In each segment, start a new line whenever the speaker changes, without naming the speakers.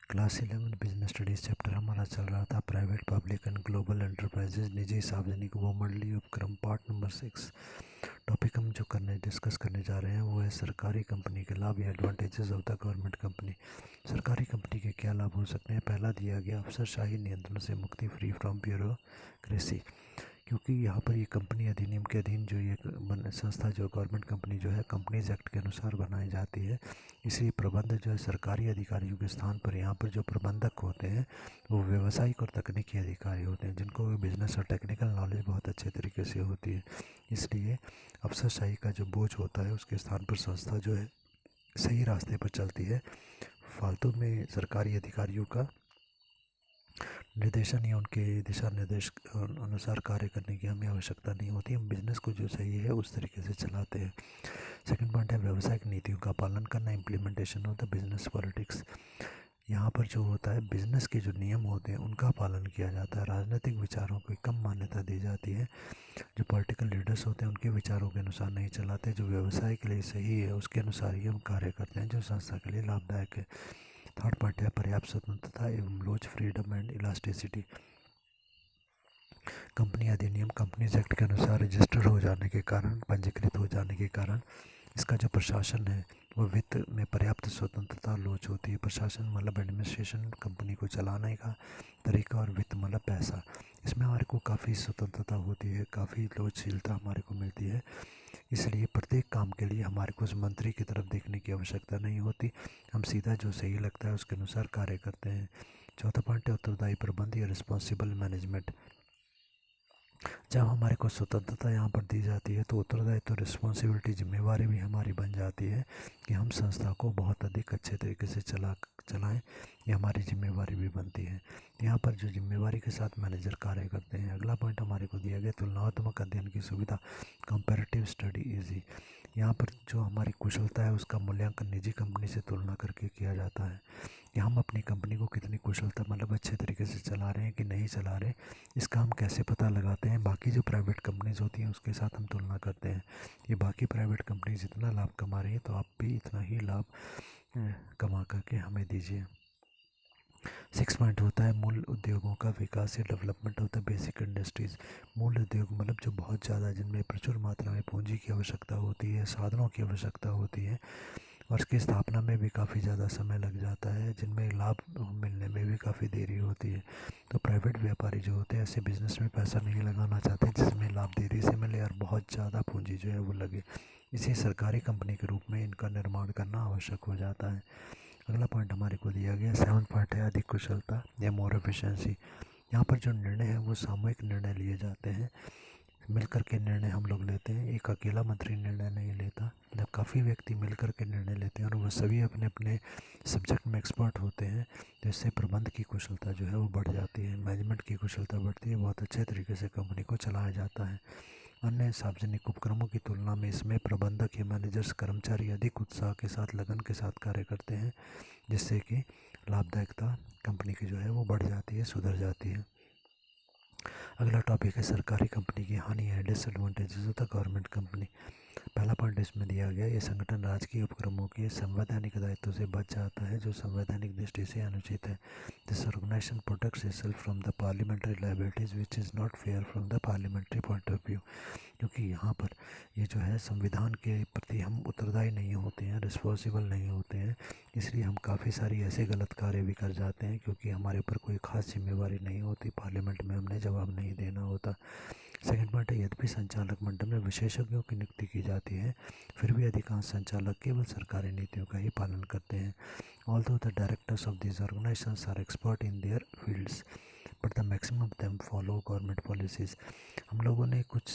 Class 11 business studies chapter हमारा चल रहा था private public and global enterprises निजी सार्वजनिक व मंडलीय उपक्रम पार्ट नंबर 6। टॉपिक हम जो डिस्कस करने जा रहे हैं वो है सरकारी कंपनी के लाभ या advantages of the government company. सरकारी कंपनी के क्या लाभ हो सकते हैं। पहला दिया गया अफसरशाही नियंत्रण से मुक्ति, फ्री फ्रॉम ब्यूरोक्रेसी। क्योंकि यहाँ पर ये कंपनी अधिनियम के अधीन जो ये संस्था जो गवर्नमेंट कंपनी जो है कंपनीज एक्ट के अनुसार बनाई जाती है, इसलिए प्रबंध जो है सरकारी अधिकारियों के स्थान पर यहाँ पर जो प्रबंधक होते हैं वो व्यावसायिक और तकनीकी अधिकारी होते हैं, जिनको बिजनेस और टेक्निकल नॉलेज बहुत अच्छे तरीके से होती है। इसलिए अफसरशाही का जो बोझ होता है उसके स्थान पर संस्था जो है सही रास्ते पर चलती है। फालतू में सरकारी अधिकारियों का निर्देशन या उनके दिशा निर्देश अनुसार कार्य करने की हमें आवश्यकता नहीं होती। हम बिज़नेस को जो सही है उस तरीके से चलाते हैं। सेकंड पॉइंट है व्यावसायिक नीतियों का पालन करना, implementation of the business politics. यहाँ पर जो होता है बिजनेस के जो नियम होते हैं उनका पालन किया जाता है। राजनीतिक विचारों को कम मान्यता दी जाती है। जो पॉलिटिकल लीडर्स होते हैं उनके विचारों के अनुसार नहीं चलाते। जो व्यवसाय के लिए सही है उसके अनुसार ही हम कार्य करते हैं जो संस्था के लिए लाभदायक है। थर्ड पॉइंट है पर्याप्त स्वतंत्रता एवं लोच, फ्रीडम एंड इलास्टिसिटी। कंपनी अधिनियम कंपनीज एक्ट के अनुसार रजिस्टर्ड हो जाने के कारण, पंजीकृत हो जाने के कारण इसका जो प्रशासन है वो वित्त में पर्याप्त स्वतंत्रता लोच होती है। प्रशासन मतलब एडमिनिस्ट्रेशन, कंपनी को चलाने का तरीका, और वित्त मतलब पैसा, इसमें हमारे को काफ़ी स्वतंत्रता होती है, काफ़ी लोचशीलता हमारे को मिलती है। इसलिए प्रत्येक काम के लिए हमारे को उस मंत्री की तरफ देखने की आवश्यकता नहीं होती। हम सीधा जो सही लगता है उसके अनुसार कार्य करते हैं। चौथा पॉइंट है उत्तरदायी प्रबंध या रिस्पॉन्सिबल मैनेजमेंट। जब हमारे को स्वतंत्रता यहाँ पर दी जाती है तो उत्तरदायित्व, रिस्पॉन्सिबिलिटी, जिम्मेवारी भी हमारी बन जाती है कि हम संस्था को बहुत अधिक अच्छे तरीके से चलाएं। ये हमारी जिम्मेवारी भी बनती है। यहाँ पर जो जिम्मेवारी के साथ मैनेजर कार्य करते हैं। अगला पॉइंट हमारे को दिया गया तुलनात्मक अध्ययन की सुविधा, कंपैरेटिव स्टडी इजी। यहाँ पर जो हमारी कुशलता है उसका मूल्यांकन निजी कंपनी से तुलना करके किया जाता है कि हम अपनी कंपनी को कितनी कुशलता मतलब अच्छे तरीके से चला रहे हैं कि नहीं चला रहे। इसका हम कैसे पता लगाते हैं, बाकी जो प्राइवेट कंपनीज होती हैं उसके साथ हम तुलना करते हैं। ये बाकी प्राइवेट कंपनीज इतना लाभ कमा रही हैं तो आप भी इतना ही लाभ कमा करके हमें दीजिए। 6 पॉइंट होता है मूल उद्योगों का विकास या development of the basic industries. मूल उद्योग मतलब जो बहुत ज़्यादा, जिनमें प्रचुर मात्रा में पूंजी की आवश्यकता होती है, साधनों की आवश्यकता होती है, और इसकी स्थापना में भी काफ़ी ज़्यादा समय लग जाता है, जिनमें लाभ मिलने में भी काफ़ी देरी होती है। तो प्राइवेट व्यापारी जो होते हैं ऐसे बिज़नेस में पैसा नहीं लगाना चाहते जिसमें लाभ देरी से मिले और बहुत ज़्यादा पूंजी जो है वो लगे। इसे सरकारी कंपनी के रूप में इनका निर्माण करना आवश्यक हो जाता है। अगला पॉइंट हमारे को दिया गया 7 पॉइंट है अधिक कुशलता या मोर एफिशिएंसी। यहाँ पर जो निर्णय है वो सामूहिक निर्णय लिए जाते हैं, मिलकर के निर्णय हम लोग लेते हैं। एक अकेला मंत्री निर्णय नहीं लेता, जब काफ़ी व्यक्ति मिलकर के निर्णय लेते हैं और वह सभी अपने अपने सब्जेक्ट में एक्सपर्ट होते हैं तो इससे प्रबंध की कुशलता जो है वो बढ़ जाती है, मैनेजमेंट की कुशलता बढ़ती है, बहुत अच्छे तरीके से कंपनी को चलाया जाता है। अन्य सार्वजनिक उपक्रमों की तुलना में इसमें प्रबंधक या मैनेजर्स, कर्मचारी अधिक उत्साह के साथ, लगन के साथ कार्य करते हैं, जिससे कि लाभदायकता कंपनी की जो है वो बढ़ जाती है, सुधर जाती है। अगला टॉपिक है सरकारी कंपनी की हानि है, disadvantages of the government company. पहला पॉइंट इसमें दिया गया ये संगठन राजकीय उपक्रमों के संवैधानिक दायित्व से बच जाता है जो संवैधानिक दृष्टि से अनुचित है। This organisation protects itself from the parliamentary liabilities which is not fair from the parliamentary point of view. क्योंकि यहाँ पर ये जो है संविधान के प्रति हम उत्तरदायी नहीं होते हैं, रिस्पॉन्सिबल नहीं होते हैं, इसलिए हम काफ़ी सारी ऐसे गलत कार्य भी कर जाते हैं क्योंकि हमारे ऊपर कोई खास जिम्मेवारी नहीं होती, पार्लियामेंट में हमने जवाब नहीं देना होता। सेकंड पॉइंट है यद्यपि संचालक मंडल में विशेषज्ञों की नियुक्ति की जाती है, फिर भी अधिकांश संचालक केवल सरकारी नीतियों का ही पालन करते हैं। Although the directors of these organizations are expert in their fields but the maximum of them follow government policies। हम लोगों ने कुछ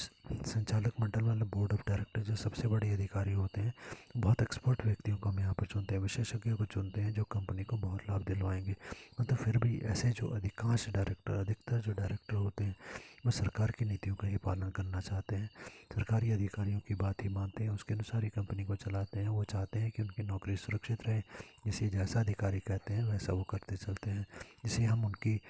संचालक मंडल वाला बोर्ड ऑफ डायरेक्टर जो सबसे बड़े अधिकारी होते हैं, बहुत एक्सपर्ट व्यक्तियों को हम यहाँ पर चुनते हैं, विशेषज्ञों को चुनते हैं जो कंपनी को बहुत लाभ दिलवाएंगे। मतलब फिर भी ऐसे जो अधिकांश डायरेक्टर, अधिकतर जो डायरेक्टर होते हैं वो सरकार की नीतियों का ही पालन करना चाहते हैं, सरकारी अधिकारियों की बात ही मानते हैं, उसके अनुसार ही कंपनी को चलाते हैं। वो चाहते हैं कि उनकी नौकरी सुरक्षित रहे, जिसे जैसा अधिकारी कहते हैं वैसा वो करते चलते हैं, जिसे हम उनकी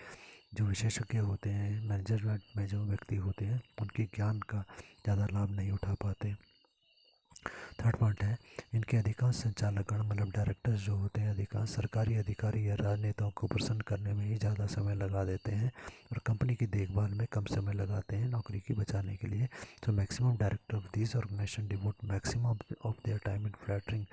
जो विशेषज्ञ होते हैं, मैनेजमेंट में जो व्यक्ति होते हैं, उनके ज्ञान का ज़्यादा लाभ नहीं उठा पाते। थर्ड पॉइंट है, इनके अधिकांश संचालकगण मतलब डायरेक्टर्स जो होते हैं, अधिकांश सरकारी अधिकारी या राजनेताओं को प्रसन्न करने में ही ज़्यादा समय लगा देते हैं और कंपनी की देखभाल में कम समय लगाते हैं नौकरी की बचाने के लिए। तो maximum director of this organisation devote maximum of their time in flattering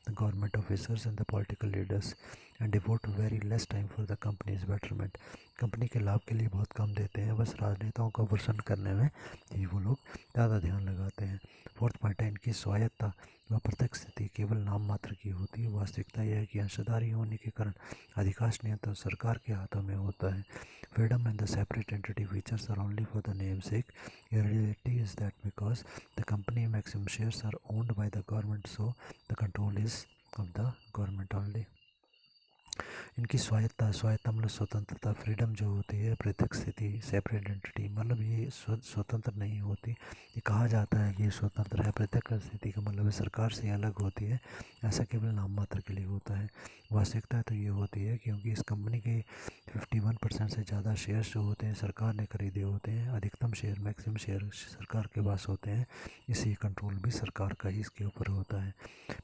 the government officers and the political leaders and devote very less time for the companies betterment. Company के लाभ के लिए बहुत कम देते हैं, बस राजनेताओं को प्रसन्न करने में ही वो लोग ज़्यादा ध्यान लगाते हैं। फोर्थ पॉइंट है, इनकी स्वायत्ता व प्रत्यक्ष स्थिति केवल नाम मात्र की होती है। वास्तविकता यह है कि अंशधारी होने के कारण अधिकांश नियंत्रण सरकार के हाथों में होता है। Freedom and the separate entity features are only for the name sake. Reality is that because the company maximum shares are owned by the government, so the control is of the government only. इनकी स्वायत्ता मतलब स्वतंत्रता, freedom जो होती है, पृथक स्थिति, separate identity, मतलब ये स्वतंत्र नहीं होती। ये कहा जाता है कि ये स्वतंत्र है। पृथक स्थिति का मतलब है सरकार से अलग होती है, ऐसा केवल नाम मात्र के लिए होता है। वास्तविकता तो ये होती है क्योंकि इस कंपनी के 51% से ज़्यादा शेयर्स जो होते हैं सरकार ने खरीदे होते हैं। अधिकतम शेयर, मैक्सिमम शेयर सरकार के पास होते हैं, इसलिए कंट्रोल भी सरकार का ही इसके ऊपर होता है।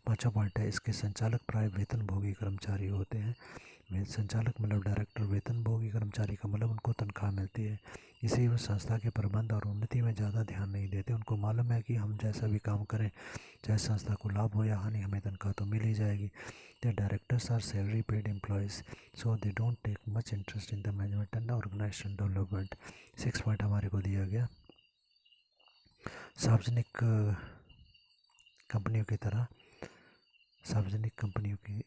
पाँचवा पॉइंट है, इसके संचालक प्राय वेतनभोगी कर्मचारी होते हैं। संचालक मतलब डायरेक्टर वेतनभोगी कर्मचारी का मतलब उनको तनख्वाह मिलती है, इसलिए वो संस्था के प्रबंध और उन्नति में ज़्यादा ध्यान नहीं देते। उनको मालूम है कि हम जैसा भी काम करें, चाहे संस्था को लाभ हो या हानि, हमें तनख्वाह तो मिल ही जाएगी। The directors are salary paid employees, so they don't take much interest in the management and organisation development. 6 point हमारे को दिया गया, सार्वजनिक कंपनियों की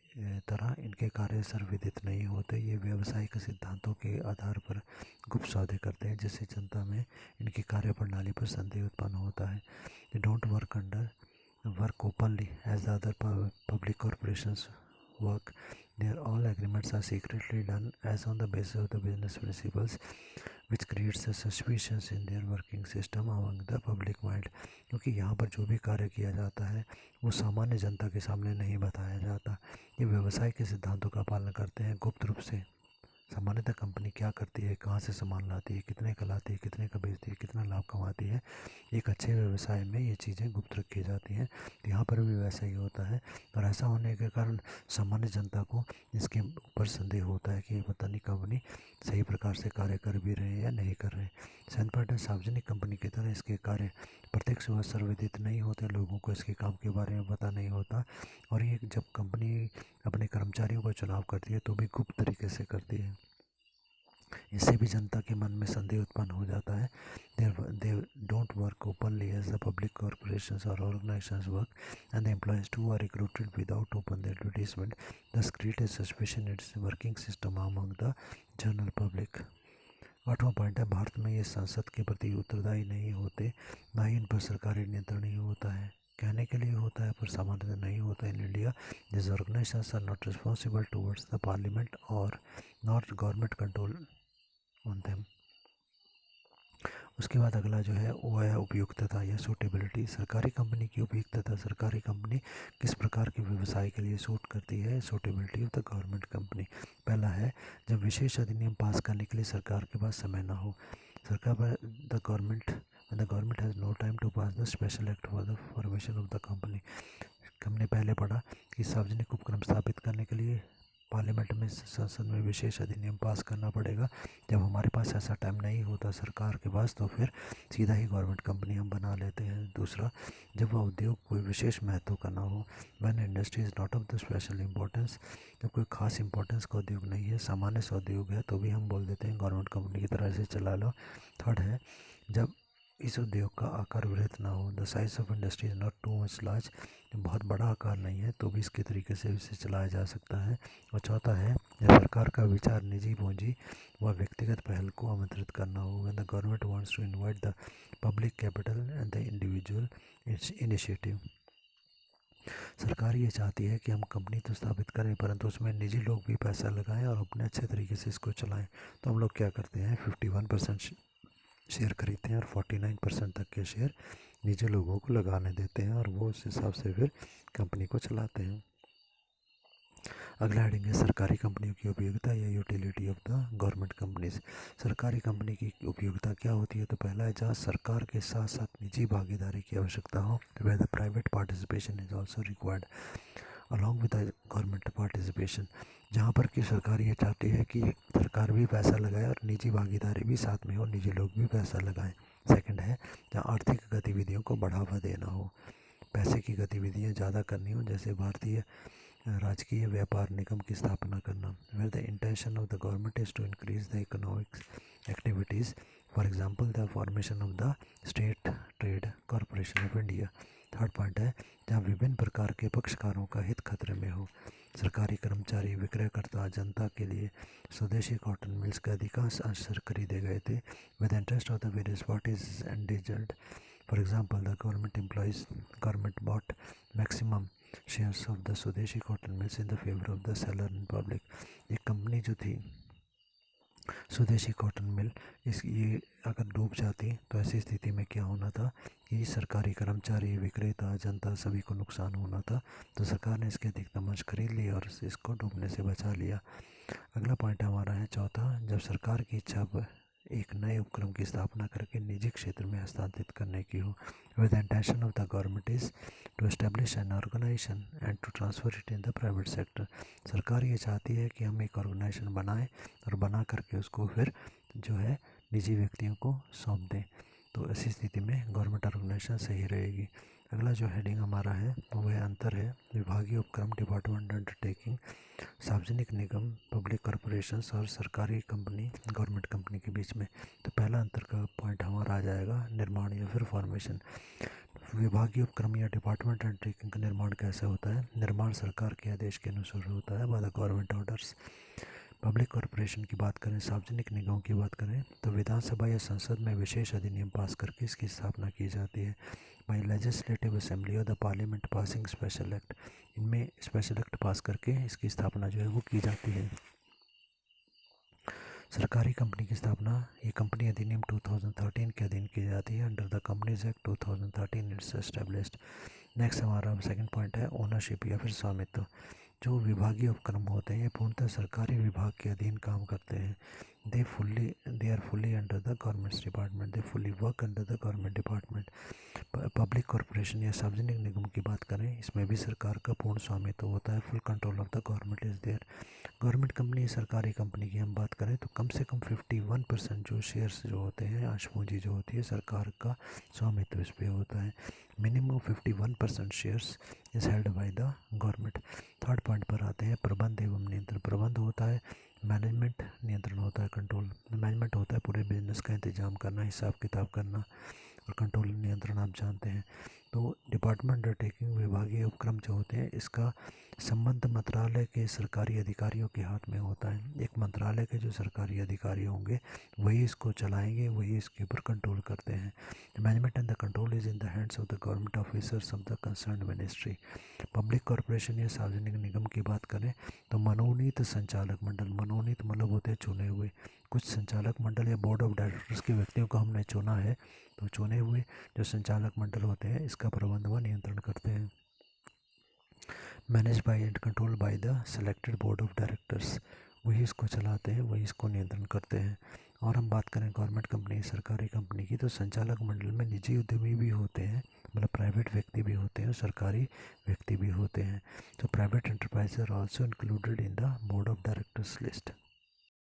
तरह इनके कार्य सर्वविदित नहीं होते। ये व्यावसायिक सिद्धांतों के आधार पर गुप्त सौदे करते हैं, जिससे जनता में इनकी कार्य प्रणाली पर संदेह उत्पन्न होता है। They don't work openly as the other public corporations work. Their all agreements are secretly done as on the basis of the business principles, which creates a suspicion in their working system among the public mind. क्योंकि यहाँ पर जो भी कार्य किया जाता है वो सामान्य जनता के सामने नहीं बताया जाता। ये व्यवसाय के सिद्धांतों का पालन करते हैं गुप्त रूप से। सामान्यतः कंपनी क्या करती है, कहाँ से सामान लाती है, कितने का लाती है, कितने का बेचती है, कितना लाभ कमाती है, एक अच्छे व्यवसाय में ये चीज़ें गुप्त रखी जाती हैं। तो यहाँ पर भी वैसा ही होता है, और ऐसा होने के कारण सामान्य जनता को इसके ऊपर संदेह होता है कि पता नहीं कंपनी सही प्रकार से कार्य कर भी रहे हैं या नहीं कर रहे। सैनपर्ट सार्वजनिक कंपनी की तरह इसके कार्य प्रत्यक्ष व सर्वविदित नहीं होते, लोगों को इसके काम के बारे में पता नहीं होता। और ये जब कंपनी अपने कर्मचारियों का चुनाव करती है तो भी गुप्त तरीके से करती है, इससे भी जनता के मन में संदेह उत्पन्न हो जाता है। They don't work openly as the public corporations और organisations work, and the employees too are recruited without open advertisement, this create a suspicion its working system among the general public. आठवां पॉइंट है, भारत में ये संसद के प्रति उत्तरदायी नहीं होते, ना ही इन पर सरकारी नियंत्रण नहीं होता है। कहने के लिए होता है पर सामान्यतः नहीं होता। In India this organisations are not responsible towards the parliament और not government control on them. उसके बाद अगला जो है वो है उपयुक्तता या सूटेबिलिटी। सरकारी कंपनी की उपयुक्तता, सरकारी कंपनी किस प्रकार के व्यवसाय के लिए सूट करती है। Suitability of the government company, पहला है जब विशेष अधिनियम पास करने के लिए सरकार के पास समय ना हो। The government has no time to pass the special act for the formation of the company. हमने पहले पढ़ा कि सार्वजनिक उपक्रम स्थापित करने के लिए पार्लियामेंट में, संसद में विशेष अधिनियम पास करना पड़ेगा। जब हमारे पास ऐसा टाइम नहीं होता सरकार के पास, तो फिर सीधा ही गवर्नमेंट कंपनी हम बना लेते हैं। दूसरा, जब वह उद्योग कोई विशेष महत्व का ना हो, when industry is not of the special importance, जब कोई खास इंपॉर्टेंस का उद्योग नहीं है, सामान्य सा उद्योग है, तो भी हम बोल देते हैं गवर्नमेंट कंपनी की तरह से चला लो। थर्ड है, जब इस उद्योग का आकार वृहत ना हो, the size of industry is not too much large, बहुत बड़ा आकार नहीं है तो भी इसके तरीके से इसे चलाया जा सकता है। और चौथा है, जब सरकार का विचार निजी पूंजी व व्यक्तिगत पहल को आमंत्रित करना हो, when the government wants to invite the public capital and the individual initiative. सरकार ये चाहती है कि हम कंपनी तो स्थापित करें, परंतु उसमें निजी लोग भी पैसा लगाएं और अपने अच्छे तरीके से इसको चलाएं। तो हम लोग क्या करते हैं, 51% शेयर खरीदते हैं और 49% तक के शेयर निजी लोगों को लगाने देते हैं, और वो उस हिसाब से फिर कंपनी को चलाते हैं। अगला हेडिंग है सरकारी कंपनियों की उपयोगिता या utility of the government companies. सरकारी कंपनी की उपयोगिता क्या होती है? तो पहला है जहाँ सरकार के साथ साथ निजी भागीदारी की आवश्यकता हो, where the private participation is also required along with the government participation. जहाँ पर कि सरकार ये चाहती है कि सरकार भी पैसा लगाए और निजी भागीदारी भी साथ में हो, निजी लोग भी पैसा लगाएं। सेकंड है जहाँ आर्थिक गतिविधियों को बढ़ावा देना हो, पैसे की गतिविधियाँ ज़्यादा करनी हो, जैसे भारतीय राजकीय व्यापार निगम की स्थापना करना, where the intention of the government is to increase the economic activities, for example the formation of the state trade corporation of India. Third point है जहाँ विभिन्न प्रकार के पक्षकारों का हित खतरे में हो, सरकारी कर्मचारी, विक्रयकर्ता, जनता के लिए स्वदेशी कॉटन मिल्स के अधिकांश अंश खरीदे गए थे with interest of the various parties endangered. For example the government employees, government bought maximum shares of the Swadeshi cotton mills in the favour of the seller in public. एक कंपनी जो थी स्वदेशी कॉटन मिल, ये अगर डूब जाती तो ऐसी स्थिति में क्या होना था कि सरकारी कर्मचारी, विक्रेता, जनता सभी को नुकसान होना था। तो सरकार ने इसके अधिकतम अंश खरीद लिया और इसको डूबने से बचा लिया। अगला पॉइंट हमारा है चौथा, जब सरकार की इच्छा एक नए उपक्रम की स्थापना करके निजी क्षेत्र में हस्तांतरित करने की हो, with the intention of the government is to establish an organisation and to transfer it in the private sector. सरकार ये चाहती है कि हम एक ऑर्गेनाइजेशन बनाएं और बना करके उसको फिर जो है निजी व्यक्तियों को सौंप दें। तो ऐसी स्थिति में गवर्नमेंट ऑर्गेनाइजेशन सही रहेगी। अगला जो हेडिंग हमारा है वो है अंतर है विभागीय उपक्रम, डिपार्टमेंट अंडरटेकिंग, सार्वजनिक निगम, पब्लिक कॉरपोरेशंस और सरकारी कंपनी, गवर्नमेंट कंपनी के बीच में। तो पहला अंतर का पॉइंट हमारा आ जाएगा निर्माण या फिर फॉर्मेशन। विभागीय उपक्रम या डिपार्टमेंट अंडरटेकिंग का निर्माण कैसे होता है? निर्माण सरकार के आदेश के अनुसार होता है, bye the government orders. Public corporation की बात करें, सार्वजनिक निगमों की बात करें, तो विधानसभा या संसद में विशेष अधिनियम पास करके इसकी स्थापना की जाती है, बाई लेजिस्लेटिव असेंबली और the parliament passing special act. इनमें स्पेशल एक्ट पास करके इसकी स्थापना जो है वो की जाती है। सरकारी कंपनी की स्थापना, ये कंपनी अधिनियम 2013 के अधीन की जाती है, under the companies act 2013 it's established. Next हमारा सेकंड पॉइंट है ओनरशिप या फिर स्वामित्व। जो विभागीय उपक्रम होते हैं ये पूर्णतः सरकारी विभाग के अधीन काम करते हैं। They are fully under the government's department, they fully work under the government department. Public corporation या सार्वजनिक निगम की बात करें, इसमें भी सरकार का पूर्ण स्वामित्व होता है, full control of the government is there. Government company, सरकारी कंपनी की हम बात करें तो कम से कम 51% जो शेयर्स जो होते हैं, अंश पूंजी जो होती है, सरकार का स्वामित्व इस पर होता है। Minimum 51% shares is held by the government. Third point पर आते हैं प्रबंध एवं नियंत्रण। प्रबंध होता है मैनेजमेंट, नियंत्रण होता है कंट्रोल। मैनेजमेंट होता है पूरे बिजनेस का इंतजाम करना, हिसाब किताब करना, और कंट्रोल नियंत्रण आप जानते हैं। तो डिपार्टमेंट अंडरटेकिंग, विभागीय उपक्रम जो होते हैं, इसका संबंध मंत्रालय के सरकारी अधिकारियों के हाथ में होता है। एक मंत्रालय के जो सरकारी अधिकारी होंगे वही इसको चलाएंगे, वही इसके ऊपर कंट्रोल करते हैं। Management and the control is in the hands of the government officers of the concern ministry. Public corporation या सार्वजनिक निगम की बात करें तो मनोनीत संचालक मंडल, मनोनीत मतलब होते हैं चुने हुए, कुछ संचालक मंडल या बोर्ड ऑफ डायरेक्टर्स के व्यक्तियों को हमने चुना है, तो चुने हुए जो संचालक मंडल होते हैं इसका प्रबंध व नियंत्रण करते हैं। Manage by and control by the selected board of directors, वही इसको चलाते हैं, वही इसको नियंत्रण करते हैं। और हम बात करें गवर्नमेंट कंपनी, सरकारी कंपनी की, तो संचालक मंडल में निजी उद्यमी भी होते हैं, मतलब प्राइवेट व्यक्ति भी होते हैं और सरकारी व्यक्ति भी होते हैं। तो private enterprise are also included in the board of directors list.